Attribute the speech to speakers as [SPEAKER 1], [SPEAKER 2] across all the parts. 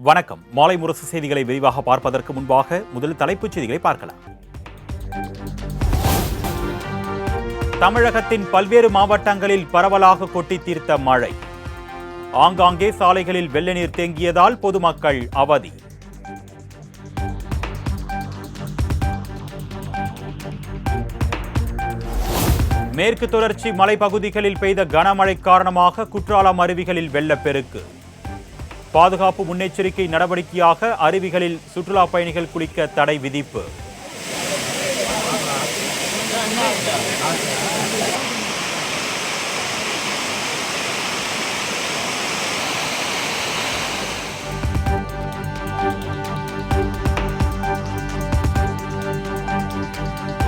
[SPEAKER 1] வணக்கம். மாலை முரசு செய்திகளை விரிவாக பார்ப்பதற்கு முன்பாக முதல் தலைப்புச் செய்திகளை பார்க்கலாம். தமிழகத்தின் பல்வேறு மாவட்டங்களில் பரவலாக கொட்டி தீர்த்த மழை. ஆங்காங்கே சாலைகளில் வெள்ள நீர் தேங்கியதால் பொதுமக்கள் அவதி. மேற்கு தொடர்ச்சி மலைப்பகுதிகளில் பெய்த கனமழை காரணமாக குற்றாலம் அருவிகளில் வெள்ளப்பெருக்கு. பாதுகாப்பு முன்னெச்சரிக்கை நடவடிக்கையாக அருவிகளில் சுற்றுலா பயணிகள் குளிக்க தடை விதிப்பு.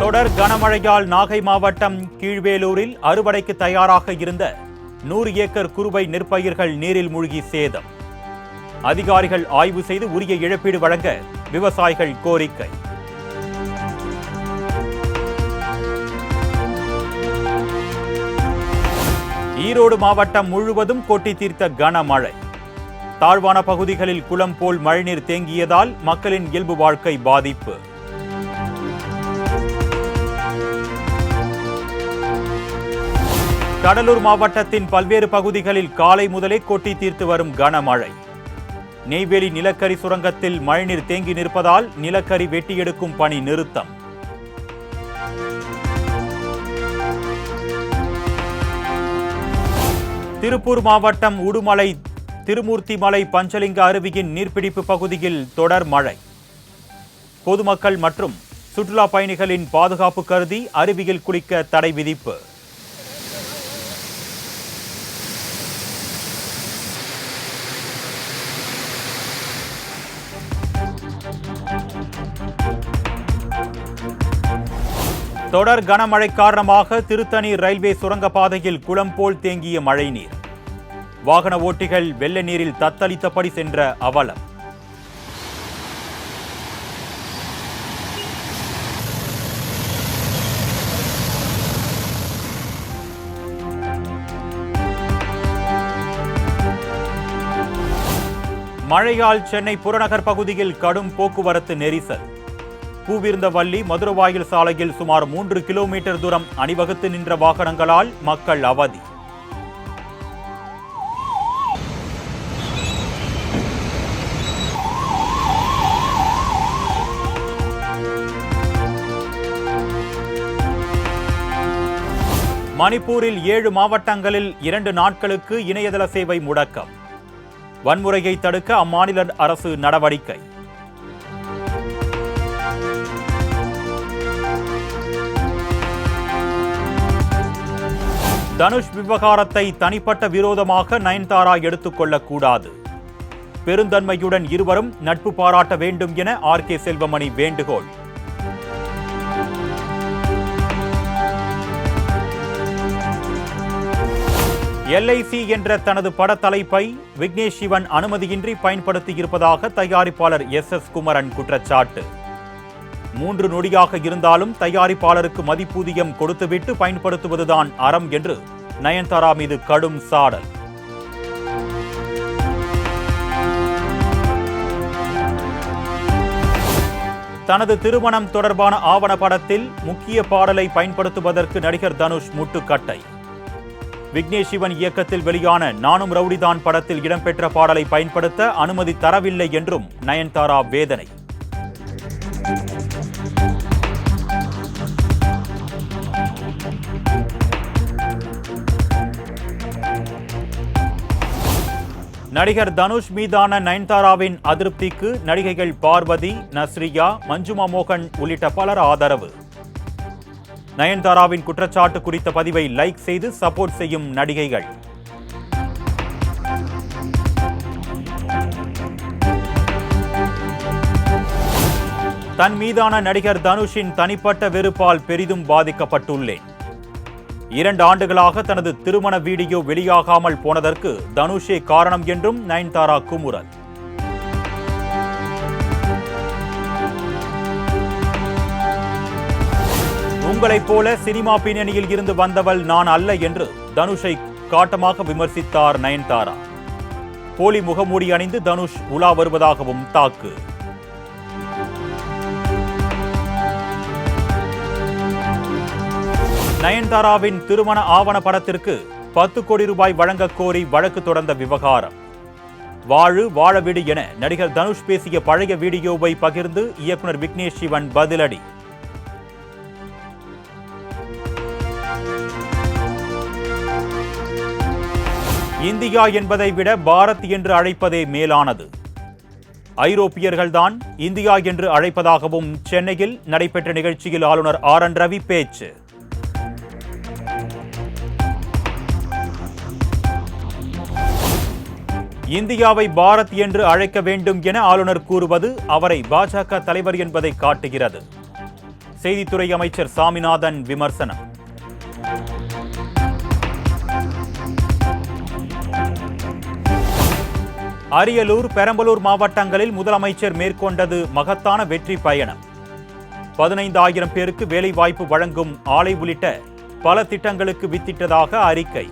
[SPEAKER 1] தொடர் கனமழையால் நாகை மாவட்டம் கீழ்வேலூரில் அறுவடைக்கு தயாராக இருந்த 100 ஏக்கர் குறுவை நெற்பயிர்கள் நீரில் மூழ்கி சேதம். அதிகாரிகள் ஆய்வு செய்து உரிய இழப்பீடு வழங்க விவசாயிகள் கோரிக்கை. ஈரோடு மாவட்டம் முழுவதும் கொட்டி தீர்த்த கனமழை. தாழ்வான பகுதிகளில் குளம் போல் மழைநீர் தேங்கியதால் மக்களின் இயல்பு வாழ்க்கை பாதிப்பு. கடலூர் மாவட்டத்தின் பல்வேறு பகுதிகளில் காலை முதலே கொட்டி தீர்த்து வரும் கனமழை. நெய்வேலி நிலக்கரி சுரங்கத்தில் மழைநீர் தேங்கி நிற்பதால் நிலக்கரி வெட்டி எடுக்கும் பணி நிறுத்தம். திருப்பூர் மாவட்டம் உடுமலை திருமூர்த்திமலை பஞ்சலிங்க அருவியின் நீர்பிடிப்பு பகுதியில் தொடர் மழை. பொதுமக்கள் மற்றும் சுற்றுலா பயணிகளின் பாதுகாப்பு கருதி அருவியில் குளிக்க தடை விதிப்பு. தொடர் கனமழை காரணமாக திருத்தணி ரயில்வே சுரங்கப்பாதையில் குளம் போல் தேங்கிய மழைநீர். வாகன ஓட்டிகள் வெள்ள நீரில் தத்தளித்தபடி சென்ற அவலம். மழையால் சென்னை புறநகர் பகுதியில் கடும் போக்குவரத்து நெரிசல். பூவிருந்தவல்லி மதுரவாயில் சாலையில் சுமார் 3 கிலோமீட்டர் தூரம் அணிவகுத்து நின்ற வாகனங்களால் மக்கள் அவதி. மணிப்பூரில் 7 மாவட்டங்களில் 2 நாட்களுக்கு இணையதள சேவை முடக்கம். வன்முறையை தடுக்க அம்மாநில அரசு நடவடிக்கை. தனுஷ் விவகாரத்தை தனிப்பட்ட விரோதமாக நயன்தாரா எடுத்துக்கொள்ளக்கூடாது. பெருந்தன்மையுடன் இருவரும் நட்பு பாராட்ட வேண்டும் என RK செல்வமணி வேண்டுகோள். LIC என்ற தனது பட தலைப்பை விக்னேஷ் சிவன் அனுமதியின்றி பயன்படுத்தியிருப்பதாக தயாரிப்பாளர் SS குமரன் குற்றச்சாட்டு. 3 நொடியாக இருந்தாலும் தயாரிப்பாளருக்கு மதிப்பூதியம் கொடுத்துவிட்டு பயன்படுத்துவதுதான் அறம் என்று நயன்தாரா மீது கடும் சாடல். தனது திருமணம் தொடர்பான ஆவணப்படத்தில் முக்கிய பாடலை பயன்படுத்துவதற்கு நடிகர் தனுஷ் முட்டுக்கட்டை. விக்னேஷ் சிவன் இயக்கத்தில் வெளியான நானும் ரவுடிதான் படத்தில் இடம்பெற்ற பாடலை பயன்படுத்த அனுமதி தரவில்லை என்றும் நயன்தாரா வேதனை. நடிகர் தனுஷ் மீதான நயன்தாராவின் அதிருப்திக்கு நடிகைகள் பார்வதி, நஸ்ரியா, மஞ்சுமா மோகன் உள்ளிட்ட பலர் ஆதரவு. நயன்தாராவின் குற்றச்சாட்டு குறித்த பதிவை லைக் செய்து சப்போர்ட் செய்யும் நடிகைகள். தன் மீதான நடிகர் தனுஷின் தனிப்பட்ட வெறுப்பால் பெரிதும் பாதிக்கப்பட்டுள்ளேன். 2 ஆண்டுகளாக தனது திருமண வீடியோ வெளியாகாமல் போனதற்கு தனுஷே காரணம் என்றும் நயன்தாரா குமுறல். உங்களைப் போல சினிமா பின்னணியில் இருந்து வந்தவள் நான் அல்ல என்று தனுஷை காட்டமாக விமர்சித்தார் நயன்தாரா. போலி முகமூடி அணிந்து தனுஷ் உலா வருவதாகவும் தாக்கு. நயன்தாராவின் திருமண ஆவண படத்திற்கு 10 கோடி ரூபாய் வழங்க கோரி வழக்கு தொடர்ந்த விவகாரம். வாழு வாழவிடு என நடிகர் தனுஷ் பேசிய பழைய வீடியோவை பகிர்ந்து இயக்குனர் விக்னேஷ் சிவன் பதிலடி. இந்தியா என்பதை விட பாரத் என்று அழைப்பதே மேலானது. ஐரோப்பியர்கள்தான் இந்தியா என்று அழைப்பதாகவும் சென்னையில் நடைபெற்ற நிகழ்ச்சியில் ஆளுநர் RN ரவி பேச்சு. இந்தியாவை பாரத் என்று அழைக்க வேண்டும் என ஆளுநர் கூறுவது அவரை பாஜக தலைவர் என்பதை காட்டுகிறது. செய்தித்துறை அமைச்சர் சாமிநாதன் விமர்சனம். அரியலூர், பெரம்பலூர் மாவட்டங்களில் முதலமைச்சர் மேற்கொண்டது மகத்தான வெற்றி பயணம். 15,000 பேருக்கு வேலைவாய்ப்பு வழங்கும் ஆலை உள்ளிட்ட பல திட்டங்களுக்கு வித்திட்டதாக அறிக்கை.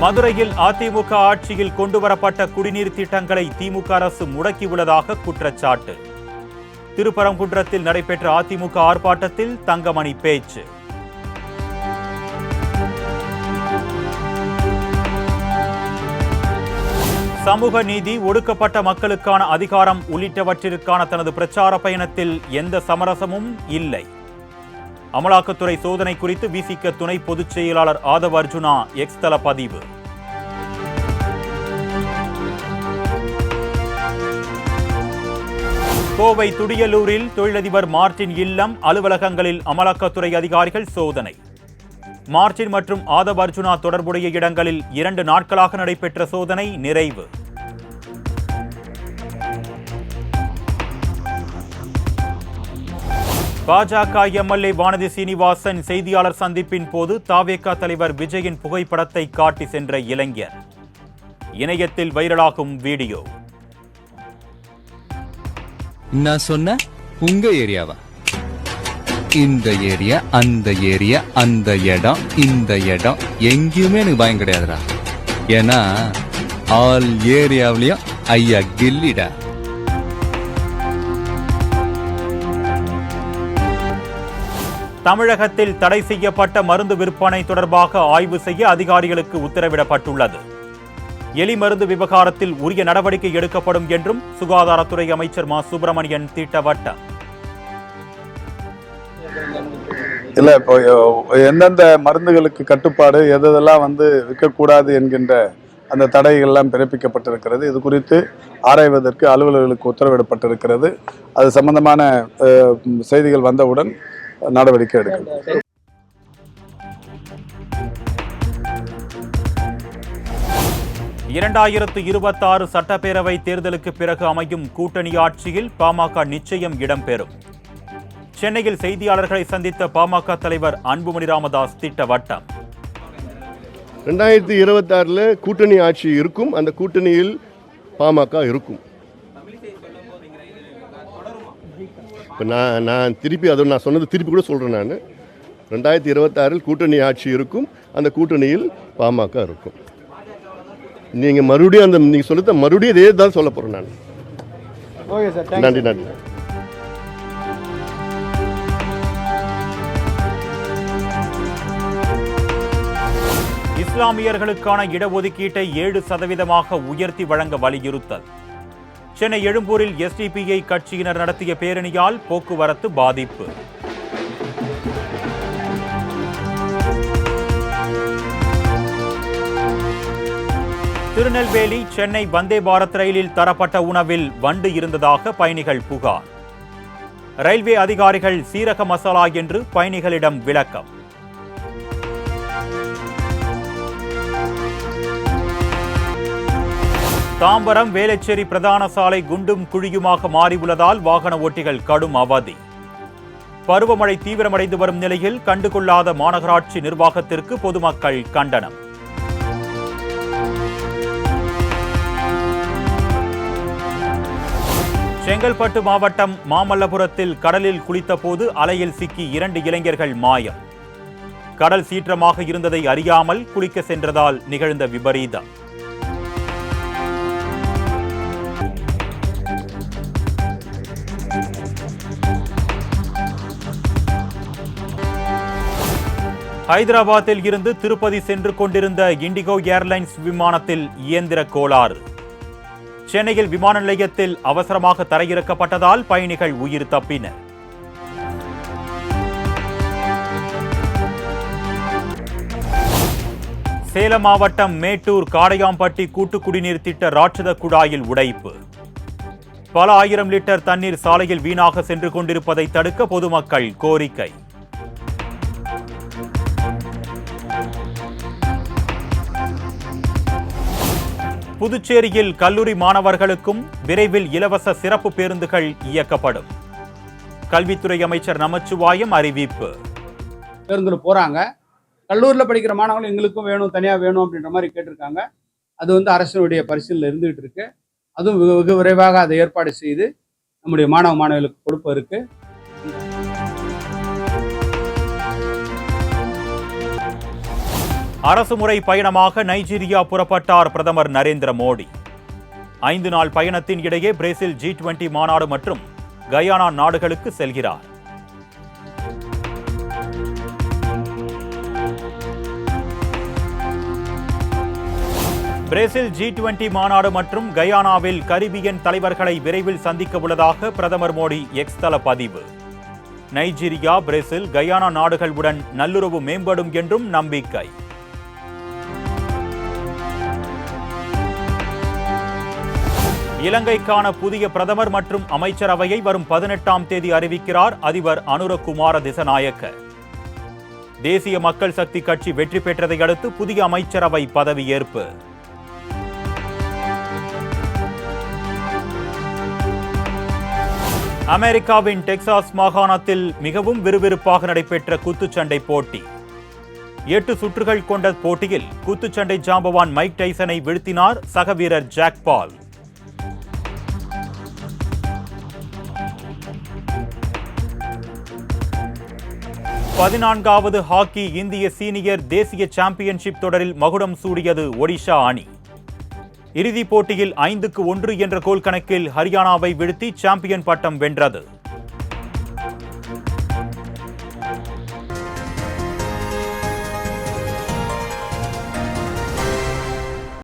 [SPEAKER 1] மதுரையில் அதிமுக ஆட்சியில் கொண்டுவரப்பட்ட குடிநீர் திட்டங்களை திமுக அரசு முடக்கியுள்ளதாக குற்றச்சாட்டு. திருப்பரங்குன்றத்தில் நடைபெற்ற அதிமுக ஆர்ப்பாட்டத்தில் தங்கமணி பேச்சு. சமூக நீதி, ஒடுக்கப்பட்ட மக்களுக்கான அதிகாரம் உள்ளிட்டவற்றிற்கான தனது பிரச்சார பயணத்தில் எந்த சமரசமும் இல்லை. அமலாக்கத்துறை சோதனை குறித்து விசிக துணை பொதுச் செயலாளர் ஆதவ் அர்ஜுனா எக்ஸ் தள பதிவு. கோவை துடியலூரில் தொழிலதிபர் மார்டின் இல்லம், அலுவலகங்களில் அமலாக்கத்துறை அதிகாரிகள் சோதனை. மார்டின் மற்றும் ஆதவ் அர்ஜுனா தொடர்புடைய இடங்களில் 2 நாட்களாக நடைபெற்ற சோதனை நிறைவு. பாஜக எம்எல்ஏ வானதி சீனிவாசன் செய்தியாளர் சந்திப்பின் போது தாவேகா தலைவர் விஜயின் புகைப்படத்தை காட்டி சென்ற இளைஞர். இணையத்தில் வைரலாகும் வீடியோ.
[SPEAKER 2] நான் சொன்ன உங்க ஏரியாவா? இந்த ஏரியா, அந்த ஏரியா, அந்த இடம், இந்த இடம் எங்கேயுமே எனக்கு பயம் கிடையாதுடா. ஏன்னா ஆல் ஏரியாவிலையும் ஐயா கில்லிடா.
[SPEAKER 1] தமிழகத்தில் தடை செய்யப்பட்ட மருந்து விற்பனை தொடர்பாக ஆய்வு செய்ய அதிகாரிகளுக்கு உத்தரவிடப்பட்டுள்ளது. எலி மருந்து விவகாரத்தில் உரிய நடவடிக்கை எடுக்கப்படும் என்றும் சுகாதாரத்துறை அமைச்சர் மா சுப்பிரமணியன் திட்டவட்டம்.
[SPEAKER 3] இல்ல, இப்போ எந்தெந்த மருந்துகளுக்கு கட்டுப்பாடு, எதெல்லாம் விற்கக்கூடாது என்கின்ற அந்த தடைகள்லாம் பிறப்பிக்கப்பட்டிருக்கிறது. இது குறித்து ஆராய்வதற்கு அலுவலர்களுக்கு உத்தரவிடப்பட்டிருக்கிறது. அது சம்பந்தமான செய்திகள் வந்தவுடன் நடவடிக்கை எடுக்கும்.
[SPEAKER 1] 2026 சட்டப்பேரவை தேர்தலுக்கு பிறகு அமையும் கூட்டணி ஆட்சியில் பாமக நிச்சயம் இடம்பெறும். சென்னையில் செய்தியாளர்களை சந்தித்த பாமக தலைவர் அன்புமணி ராமதாஸ் திட்டவட்டம்.
[SPEAKER 4] 2026 கூட்டணி ஆட்சி இருக்கும். அந்த கூட்டணியில் பாமக இருக்கும். இப்போ நான் சொன்னது திருப்பி கூட சொல்கிறேன். நான் 2026 கூட்டணி ஆட்சி இருக்கும். அந்த கூட்டணியில் பாமக இருக்கும். நீங்கள் மறுபடியும் நீங்கள் சொல்லுறத மறுபடியும் இதே தான் சொல்ல போகிறேன் நான். ஓகே சார், நன்றி நன்றி.
[SPEAKER 1] இஸ்லாமியர்களுக்கான இடஒதுக்கீட்டை 7% உயர்த்தி வழங்க வலியுறுத்தல். சென்னை எழும்பூரில் SDPI கட்சியினர் நடத்திய பேரணியால் போக்குவரத்து பாதிப்பு. திருநெல்வேலி சென்னை வந்தே பாரத் ரயிலில் தரப்பட்ட உணவில் வண்டு இருந்ததாக பயணிகள் புகார். ரயில்வே அதிகாரிகள் சீரக மசாலா என்று பயணிகளிடம் விளக்கம். தாம்பரம் வேளச்சேரி பிரதான சாலை குண்டும் குழியுமாக மாறியுள்ளதால் வாகன ஓட்டிகள் கடும் அவதி. பருவமழை தீவிரமடைந்து வரும் நிலையில் கண்டுகொள்ளாத மாநகராட்சி நிர்வாகத்திற்கு பொதுமக்கள் கண்டனம். செங்கல்பட்டு மாவட்டம் மாமல்லபுரத்தில் கடலில் குளித்தபோது அலையில் சிக்கி 2 இளைஞர்கள் மாயம். கடல் சீற்றமாக இருந்ததை அறியாமல் குளிக்க சென்றதால் நிகழ்ந்த விபரீதம். ஹைதராபாத்தில் இருந்து திருப்பதி சென்று கொண்டிருந்த இண்டிகோ ஏர்லைன்ஸ் விமானத்தில் இயந்திர கோளாறு. சென்னையில் விமான நிலையத்தில் அவசரமாக தரையிறக்கப்பட்டதால் பயணிகள் உயிர் தப்பினர். சேலம் மாவட்டம் மேட்டூர் காடையாம்பட்டி கூட்டு குடிநீர் திட்ட ராட்சத குழாயில் உடைப்பு. பல ஆயிரம் லிட்டர் தண்ணீர் சாலையில் வீணாக சென்று கொண்டிருப்பதை தடுக்க பொதுமக்கள் கோரிக்கை. புதுச்சேரியில் கல்லூரி மாணவர்களுக்கும் விரைவில் இலவச சிறப்பு பேருந்துகள் இயக்கப்படும். கல்வித்துறை அமைச்சர் நமச்சிவாயம் அறிவிப்பு.
[SPEAKER 5] பேருந்துல போறாங்க. கல்லூரியில் படிக்கிற மாணவர்கள் எங்களுக்கும் வேணும், தனியா வேணும் அப்படின்ற மாதிரி கேட்டிருக்காங்க. அது அரசினுடைய பரிசீலனை இருந்துகிட்டு இருக்கு. அதுவும் வெகு விரைவாக அதை ஏற்பாடு செய்து நம்முடைய மாணவ மாணவிகளுக்கு கொடுப்ப இருக்கு.
[SPEAKER 1] அரசுமுறை பயணமாக நைஜீரியா புறப்பட்டார் பிரதமர் நரேந்திர மோடி. 5 நாள் பயணத்தின் இடையே பிரேசில் G20 மாநாடு மற்றும் கயானா நாடுகளுக்கு செல்கிறார். பிரேசில் G20 மாநாடு மற்றும் கயானாவில் கரிபியன் தலைவர்களை விரைவில் சந்திக்க உள்ளதாக பிரதமர் மோடி எக்ஸ் தள பதிவு. நைஜீரியா, பிரேசில், கயானா நாடுகளுடன் நல்லுறவு மேம்படும் என்றும் நம்பிக்கை. இலங்கைக்கான புதிய பிரதமர் மற்றும் அமைச்சரவையை வரும் 18ஆம் தேதி அறிவிக்கிறார் அதிபர் அனுரகுமார திசநாயக்க. தேசிய மக்கள் சக்தி கட்சி வெற்றி பெற்றதை அடுத்து புதிய அமைச்சரவை பதவியேற்பு. அமெரிக்காவின் டெக்சாஸ் மாகாணத்தில் மிகவும் விறுவிறுப்பாக நடைபெற்ற குத்துச்சண்டை போட்டி. 8 சுற்றுகள் கொண்ட போட்டியில் குத்துச்சண்டை ஜாம்பவான் மைக் டைசனை வீழ்த்தினார் சக வீரர் ஜாக் பால். பதினான்காவது ஹாக்கி இந்திய சீனியர் தேசிய சாம்பியன்ஷிப் தொடரில் மகுடம் சூடியது ஒடிஷா அணி. இறுதிப் போட்டியில் 5-1 என்ற கோல் கணக்கில் ஹரியானாவை வீழ்த்தி சாம்பியன் பட்டம் வென்றது.